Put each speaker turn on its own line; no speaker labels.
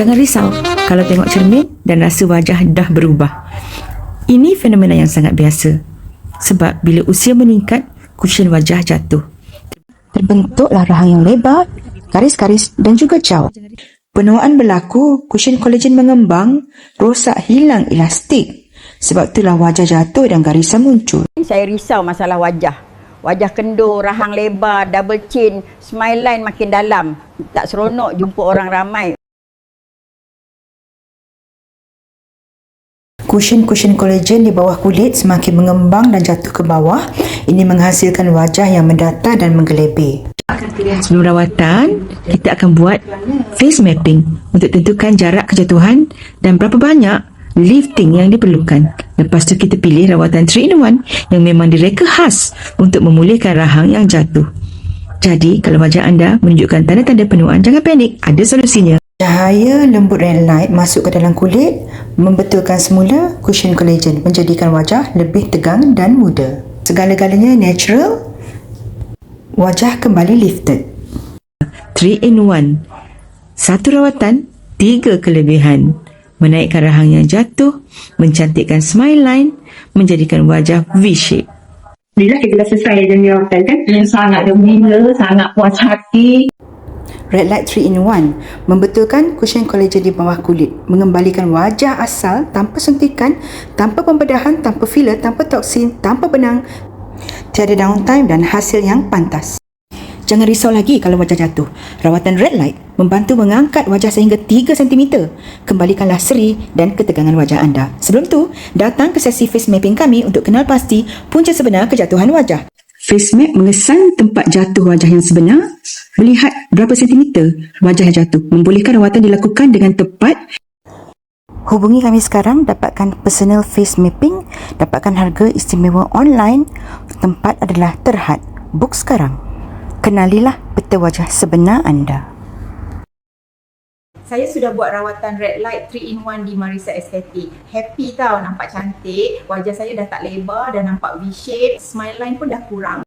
Jangan risau kalau tengok cermin dan rasa wajah dah berubah. Ini fenomena yang sangat biasa. Sebab bila usia meningkat, kushin wajah jatuh.
Terbentuklah rahang yang lebar, garis-garis dan juga jauh. Penuaan berlaku, kushin kolagen mengembang, rosak, hilang elastik. Sebab itulah wajah jatuh dan garisan muncul.
Saya risau masalah wajah. Wajah kendur, rahang lebar, double chin, smile line makin dalam. Tak seronok jumpa orang ramai.
Kushin-kushin kolagen di bawah kulit semakin mengembang dan jatuh ke bawah. Ini menghasilkan wajah yang mendatar dan menggelebih.
Sebelum rawatan, kita akan buat face mapping untuk tentukan jarak kejatuhan dan berapa banyak lifting yang diperlukan. Lepas tu kita pilih rawatan 3-in-1 yang memang direka khas untuk memulihkan rahang yang jatuh. Jadi, kalau wajah anda menunjukkan tanda-tanda penuaan, jangan panik, ada solusinya.
Cahaya lembut red light masuk ke dalam kulit, membetulkan semula kushin kolagen, menjadikan wajah lebih tegang dan muda. Segala-galanya natural, wajah kembali lifted.
3-in-1. Satu rawatan, 3 kelebihan. Menaikkan rahang yang jatuh, mencantikkan smile line, menjadikan wajah V-shape.
Bila kita dah selesai dengan rawatan kan, sangat gembira, sangat puas hati.
Red Light 3-in-1 membetulkan kushin kolagen di bawah kulit, mengembalikan wajah asal tanpa suntikan, tanpa pembedahan, tanpa filler, tanpa toksin, tanpa benang, tiada downtime dan hasil yang pantas. Jangan risau lagi kalau wajah jatuh. Rawatan Red Light membantu mengangkat wajah sehingga 3 cm. Kembalikanlah seri dan ketegangan wajah anda. Sebelum tu, datang ke sesi face mapping kami untuk kenal pasti punca sebenar kejatuhan wajah. Face map mengesan tempat jatuh wajah yang sebenar, melihat berapa sentimeter wajah yang jatuh, membolehkan rawatan dilakukan dengan tepat. Hubungi kami sekarang, dapatkan personal face mapping, dapatkan harga istimewa online. Tempat adalah Terhad. Book sekarang. Kenalilah peta wajah sebenar anda.
Saya sudah buat rawatan Red Light 3-in-1 di Marisa Estetik. Happy tau, nampak cantik. Wajah saya dah tak lebar, dah nampak V-shape. Smile line pun dah kurang.